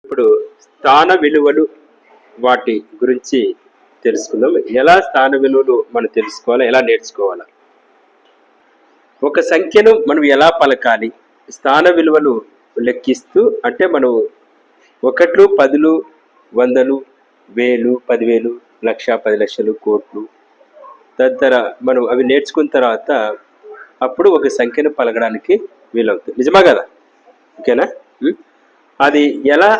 ఇప్పుడు స్థాన విలువలు వాటి గురించి తెలుసుకుందాం. ఎలా స్థాన విలువలు మనం తెలుసుకోవాలా, ఎలా నేర్చుకోవాలా, ఒక సంఖ్యను మనం ఎలా పలకాలి, స్థాన విలువలు లెక్కిస్తూ అంటే మనం ఒకట్లు, పదులు, వందలు, వేలు, 10,000, లక్ష, 10 లక్షలు, కోట్లు తదితర మనం అవి నేర్చుకున్న తర్వాత అప్పుడు ఒక సంఖ్యను పలకడానికి వీలవుతుంది. నిజమా కదా? ఓకేనా? అది ఎలా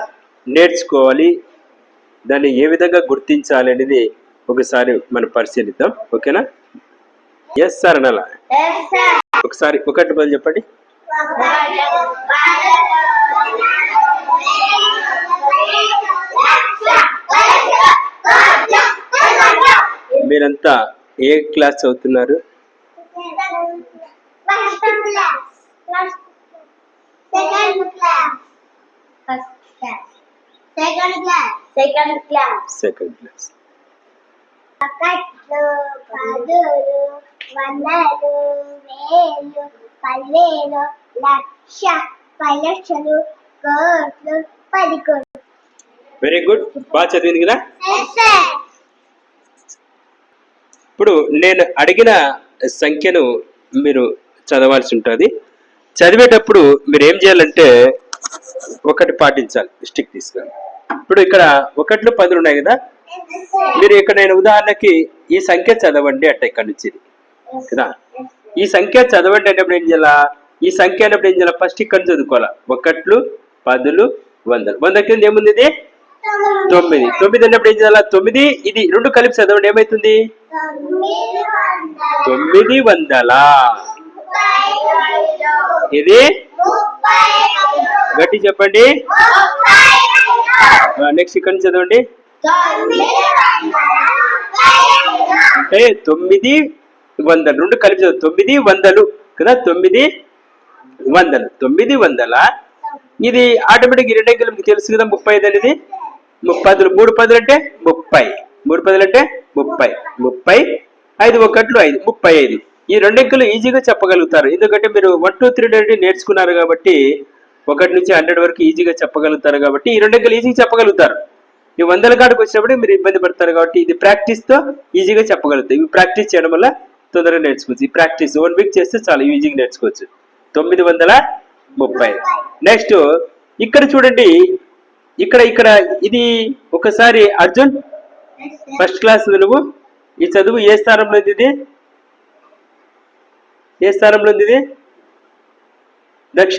నేర్చుకోవాలి, దాన్ని ఏ విధంగా గుర్తించాలి అనేది ఒకసారి మనం పరిశీలిద్దాం. ఓకేనా? ఎస్ సార్ అనాలా? ఒకసారి ఒకటి పది చెప్పండి. మీరంతా ఏ క్లాస్ చదువుతున్నారు? Second class. ఒకట్లు, పదులు, వందలు, వేలు, 10,000, లక్ష, 10 లక్షలు, కోట్లు, 10 కోట్లు. వెరీ గుడ్, బాగా చదివింది కదా. ఇప్పుడు నేను అడిగిన సంఖ్యను మీరు చదవాల్సి ఉంటుంది. చదివేటప్పుడు మీరు ఏం చేయాలంటే ఒకటి పాటించాలి, స్టిక్ తీసుకొని. ఇప్పుడు ఇక్కడ ఒకట్లు, 10 ఉన్నాయి కదా, మీరు ఇక్కడ నేను ఉదాహరణకి ఈ సంఖ్య చదవండి అంటే ఇక్కడ నుంచి కదా, ఈ సంఖ్య చదవండి అనేప్పుడు ఏం చేయాలా, ఈ సంఖ్య అనేప్పుడు ఏం చేయాలా, ఫస్ట్ ఇక్కడ చదువుకోవాలా. ఒకట్లు, 10, 100. 100 కింద ఏముంది? ఇది 9. 9 అన్నప్పుడు ఏం చేయాలా, 9 ఇది 2 కలిపి చదవండి, ఏమైతుంది? 900. ఇది గట్టి చెప్పండి. నెక్స్ట్ ఇక్కడ నుంచి చదవండి. అంటే 900, 2 కలిపి చదువు 900 కదా. 900. 900. ఇది ఆటోమేటిక్ 2 అంకెలు మీకు తెలుసు కదా. 35 అనేది 30. 3 10 అంటే 30. 3 10 అంటే 30. 30. 5 ఒకట్లు 5, 35. ఈ 2 అంకెలు ఈజీగా చెప్పగలుగుతారు, ఎందుకంటే మీరు 1 2 3 అనేది నేర్చుకున్నారు కాబట్టి 1 నుంచి 100 వరకు ఈజీగా చెప్పగలుగుతారు కాబట్టి ఈ 2 అంకెలు ఈజీగా చెప్పగలుగుతారు. ఈ 100 కాడికి వచ్చినప్పుడు మీరు ఇబ్బంది పడతారు కాబట్టి ఇది ప్రాక్టీస్తో ఈజీగా చెప్పగలుగుతాయి. ఇవి ప్రాక్టీస్ చేయడం వల్ల తొందరగా నేర్చుకోవచ్చు. ఈ ప్రాక్టీస్ 1 వీక్ చేస్తే చాలా ఈజీగా నేర్చుకోవచ్చు. 930. నెక్స్ట్ ఇక్కడ చూడండి, ఇక్కడ ఇది ఒకసారి అర్జున్ ఫస్ట్ క్లాస్ నువ్వు ఈ చదువు ఏ స్థానంలో ఉంది? ఇది ఏ స్థానంలో ఉంది? ఇది దక్ష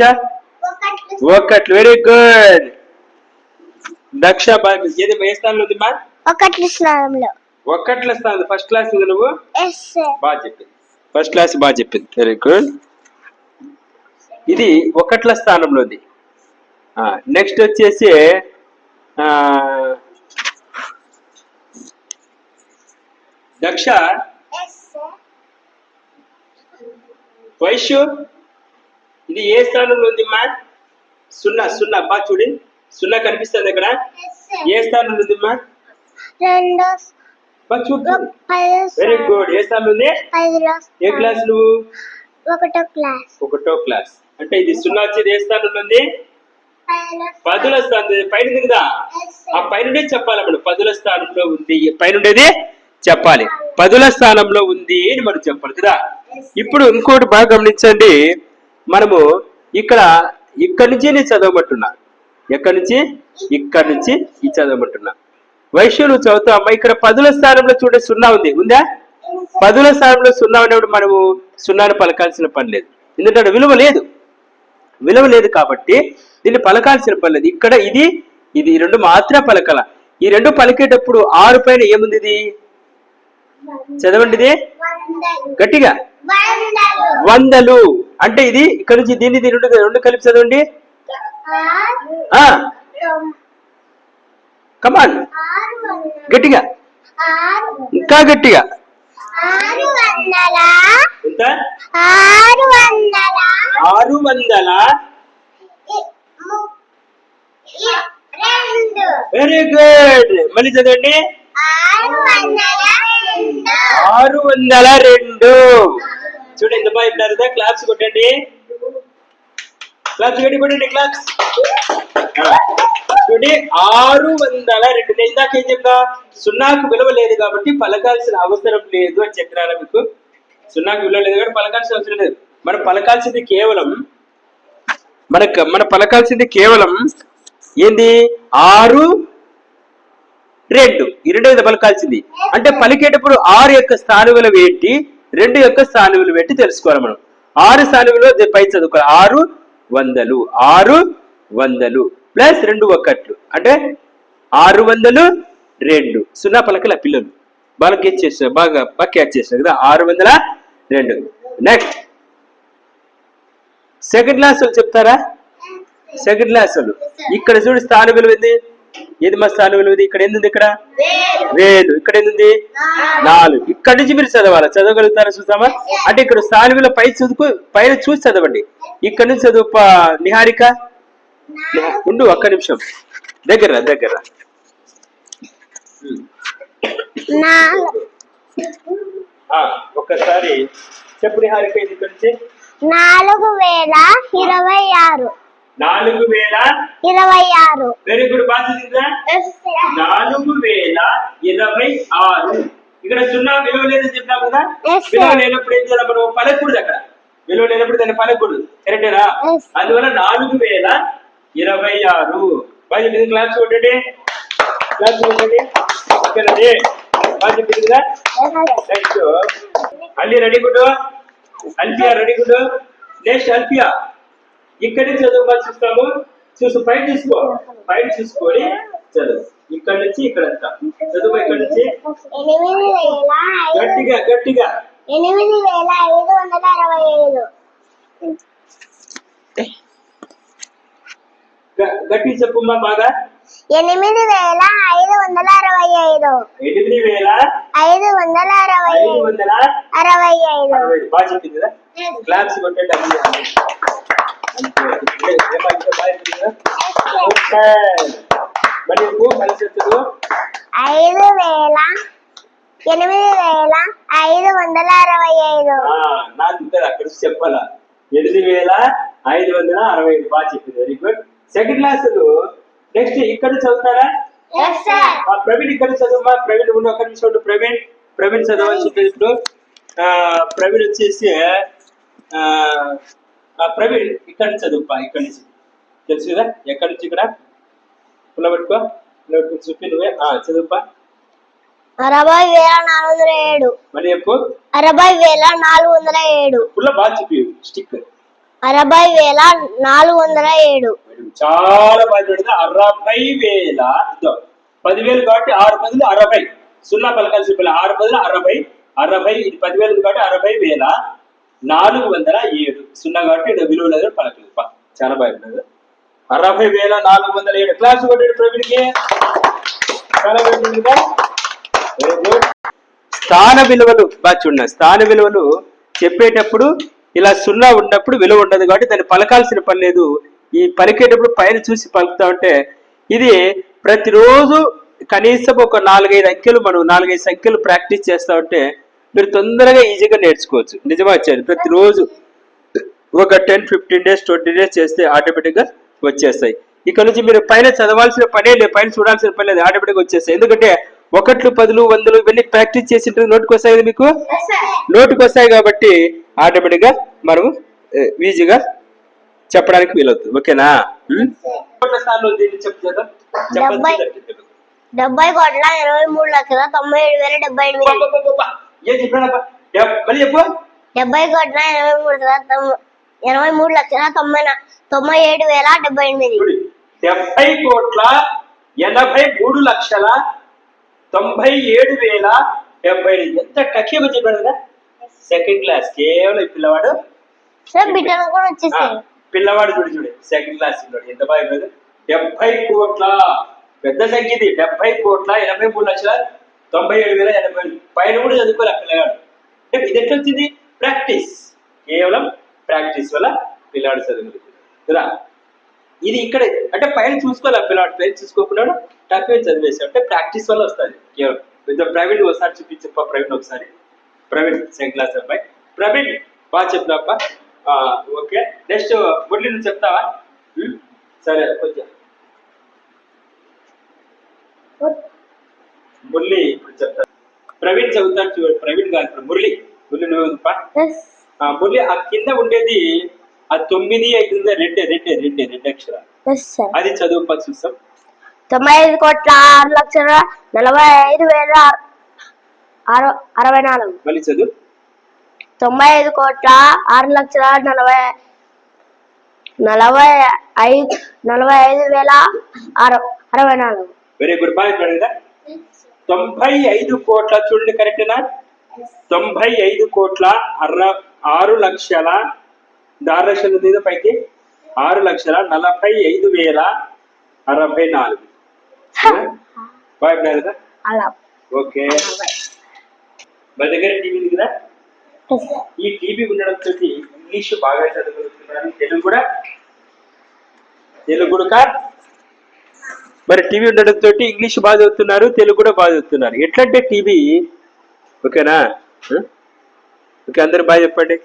ఒకట్లు. Very good Daksha. ఏది ఏ స్థానంలో ఉంది మా? ఒకట్ల స్థానంలో. ఒకట్ల స్థానం ఫస్ట్ క్లాస్ ఉంది నువ్వు. బాగా చెప్పింది, ఫస్ట్ క్లాస్ బాగా చెప్పింది. Very good. ఇది ఒకట్ల స్థానంలో ఉంది. నెక్స్ట్ వచ్చేసి దక్ష వైశ్యు ఇది ఏ స్థానంలో ఉంది మా? 0 బాగా చూడి, 0 కనిపిస్తుంది ఇక్కడ. ఏ స్థానంలో ఉంది మా? Very good. ఏ స్థానంలో ఉంది? ఏ క్లాస్ నువ్వు? 1వ క్లాస్. 1వ క్లాస్. అంటే ఇది 0 వచ్చేది ఏ స్థానంలో ఉంది? 10ల స్థానం. పైన ఉంది కదా, ఆ పైన చెప్పాలి మనం. 10ల స్థానంలో ఉంది, పైన ఉండేది చెప్పాలి. 10ల స్థానంలో ఉంది అని మనం చెప్పాలి కదా. ఇప్పుడు ఇంకోటి బాగా గమనించండి, మనము ఇక్కడి నుంచి నేను చదవమంటున్నా. ఎక్కడి నుంచి? ఇక్కడి నుంచి ఈ చదవమంటున్నా. వైశ్యులు చదువుతా అమ్మా. ఇక్కడ 10ల స్థానంలో చూడే 0 ఉంది, ఉందా? 10ల స్థానంలో 0 ఉన్నప్పుడు మనము 0ని పలకాల్సిన పని లేదు, ఎందుకంటే విలువ లేదు కాబట్టి దీన్ని పలకాల్సిన పని లేదు. ఇక్కడ ఇది 2 మాత్రమే పలకాల. ఈ 2 పలికేటప్పుడు 6 పైన ఏముంది? ఇది చదవండి, ఇది గట్టిగా 100. అంటే ఇది ఇక్కడ నుంచి దీన్ని 2 కలిపి చదవండి. కమాన్ గట్టిగా, ఇంకా గట్టిగా. 600. Very good. మళ్ళీ చదవండి. 602. చూడండి ఎంత బాగా చెప్పారు కదా. క్లాప్స్ కొట్టండి, క్లాప్స్ కొట్టండి, క్లాప్స్. చూడండి 602. నేను ఇందాక ఏం చెప్పా, సున్నాకు విలువ లేదు కాబట్టి పలకాల్సిన అవసరం లేదు అని చెప్పినారా మీకు? సున్నాకు విలువ లేదు కాబట్టి పలకాల్సిన అవసరం లేదు. మనం పలకాల్సింది కేవలం మన పలకాల్సింది కేవలం ఏంది? 6, 2. ఈ రెండో విధంగా పలకాల్సింది. అంటే పలికేటప్పుడు 6 యొక్క స్థాన విలువ ఏంటి, 2 యొక్క స్థాన విలువ ఏంటి తెలుసుకోవాలి మనం. 6 స్థాన విలువ పై చదువుకోవాలి. 600, 600 ప్లస్ 2 1 అంటే 602. సున్నా పలకల పిల్లలు బాగా గెట్ చేస్తారు, బాగా క్యాచ్ చేస్తారు కదా. 602. నెక్స్ట్ సెకండ్ క్లాస్ వాళ్ళు చెప్తారా? సెకండ్ క్లాస్ వాళ్ళు ఇక్కడ చూడు స్థాన విలువ ఏంది? ఏది మా స్థాన విలువ? ఇక్కడ ఏంది? ఇక్కడ వేలు. ఇక్కడ ఏంది? 4. ఇక్కడ నుంచి మీరు చదవాలి. చదవగలుగుతారా చూద్దామా? అంటే ఇక్కడ స్థాన విలువ పైన చూసి చదవండి. ఇక్కడ నుంచి చదువు నిహారిక. ఉండు ఒక్క నిమిషం, దగ్గర ఒక్కసారి చెప్పు నిహారిక. ఇది ఇక్కడ నుంచి 4026. 4026. Very good. బాగా 4026. ఇక్కడ సున్నా విలువ లేదని చెప్పినా కదా. విలువ లేనప్పుడు ఏం చేయాలి మనం? పలకూడదు. అక్కడ విలువ లేనప్పుడు దాన్ని పలకూడదు. కరెక్టేనా? అందువల్ల 4026. బాగా చెప్పింది. క్లాస్ కొట్టండి. ఓకేనండి. బాగా చెప్పింది కదా. Next Alli ready good. Alpiya ready good. Next Alpiya ఇక్కడి నుంచి చదువు చూస్తాము. పైన చూసుకో. పైన చూసుకొని చదువు. ఇక్కడ నుంచి ఇక్కడంతా చదువు. ఇక్కడ నుంచి గట్టిగా 8565. గట్టి చెప్పుమ్మా బాగా. 8565. 8565. బాగా చెప్పింది కదా. క్లాప్స్ కొట్టండి. మరి కలిసి 8565. నాకు అక్కడ చెప్పాలా? 8565. బాగా చెప్పింది. Very good. Second class. Next ఇక్కడ చదువుతారా? ప్రవీణ్ ఇక్కడ చదువుమా. ప్రవీణ్ ఉన్న ఒక నిమిషం. ప్రవీణ్ చదవాల్సి ఇప్పుడు. ప్రవీణ్ వచ్చేసి ప్రవీణ్ ఇక్కడ నుంచి చదువుపా. ఇక్కడ నుంచి తెలుసు కదా. ఎక్కడి నుంచి? ఇక్కడ పుల్లబెట్టుకో. చూపి నువ్వే చదువుపా. 60407. మళ్ళీ చెప్పు. 60407. పుల్ల బాగా చెప్పి స్టిక్. 60407. చాలా బాగా పెడతా. 60,000. 10,000 కాబట్టి 6 బదులు 60. సున్నా పలకాల్సి 6 బదులు 60. ఇది 10,000 కాబట్టి 60,407. సున్నా కాబట్టి విలువ లేదు పలకలేదు. చాలా బాగా 60,407. క్లాస్ కొట్టాడు ప్రవీణ్కి. చాలా బాగుంటుందిగా. Very good. స్థాన విలువలు బాగా చూడండి. స్థాన విలువలు చెప్పేటప్పుడు ఇలా సున్నా ఉన్నప్పుడు విలువ ఉండదు కాబట్టి దాన్ని పలకాల్సిన పని లేదు. ఈ పలికేటప్పుడు పైన చూసి పలుకుతా ఉంటే ఇది ప్రతిరోజు కనీసం ఒక 4-5 అంకెలు మనం 4-5 సంఖ్యలు ప్రాక్టీస్ చేస్తా ఉంటే మీరు తొందరగా ఈజీగా నేర్చుకోవచ్చు. నిజమా వచ్చేది? ప్రతిరోజు ఒక 10-15 డేస్ 20 డేస్ చేస్తే ఆటోమేటిక్గా వచ్చేస్తాయి. ఇక్కడ నుంచి మీరు పైన చదవాల్సిన పనే లేదు, పైన చూడాల్సిన పని లేదు, ఆటోమేటిక్గా వచ్చేస్తాయి. ఎందుకంటే 1, 10, 100 ఇవన్నీ ప్రాక్టీస్ చేసి నోటికి వస్తాయి. మీకు నోటికి వస్తాయి కాబట్టి ఆటోమేటిక్గా మనం ఈజీగా చెప్పడానికి వీలవుతుంది. ఓకేనా? 70,23,97,078. ఏం చెప్పాడబ్బా? మళ్ళీ చెప్పు. 70,23,97,078. 70,83,97,078. ఎంత టక్కేమో చెప్పాడు కదా. సెకండ్ క్లాస్ కేవలం ఈ పిల్లవాడు. పిల్లవాడు చూడు సెకండ్ క్లాస్ ఎంత బాగా 70 కోట్ల. పెద్ద సంఖ్య ఇది. 70 కోట్ల 83,97,080. పైన కూడా చదువుకోలే పిల్లగాడు. ఇది ఎట్లా వచ్చింది? ప్రాక్టీస్. కేవలం ప్రాక్టీస్ వల్ల పిల్లాడు చదువుకుంటున్నాడు. ఇది ఇక్కడ అంటే పైన చూసుకోవాలి. పిల్లాడు పైన చూసుకోకున్నాడు తక్కువ చదివేసాడు అంటే ప్రాక్టీస్ వల్ల వస్తుంది. కేవలం ప్రవీణ్ ఒకసారి చూపించప్ప. ప్రవీణ్ ఒకసారి. ప్రవీణ్ సెకండ్ క్లాస్ అబ్బాయి. ప్రవీణ్ బాగా చెప్తావా? ఓకే. నెక్స్ట్ మురళి నువ్వు చెప్తావా? సరే కొంచెం మురళి ఇప్పుడు చెప్తాను. ప్రవీణ్ చదువుతాడు చూడు. ప్రవీణ్ కాదు ఇప్పుడు మురళి. మురళి నువ్వు చదువుపా. ఎస్ మురళి ఆ కింద ఉండేది ఆ 9, 5 ఉంది. రెండు అక్షరాలు. Yes sir. అది చదువుపా చూసాం. 95,06,45,64. మళ్ళీ చదువు. 95,06,45,64. Very good. బాగా చెప్పాడు కదా. 95 కోట్ల చూడండి కరెక్టేనా? 95,06,6,00,000 మీద పైకి 6,45,064. బాగా చెప్పాడు కదా. అలా. ఓకే. మా దగ్గర టీవీ ఉంది కదా. ఎస్. ఈ టీవీ ఉండడంతో ఇంగ్లీష్ బాగా చదువుతున్నారు. తెలుగు కూడా మరి టీవీ ఉండడంతో ఇంగ్లీష్ బాగా చదువుతున్నారు, తెలుగు కూడా బాగా చదువుతున్నారు. ఎట్లంటే టీవీ ఓకేనా? ఓకే అందరు బాగా చెప్పండి.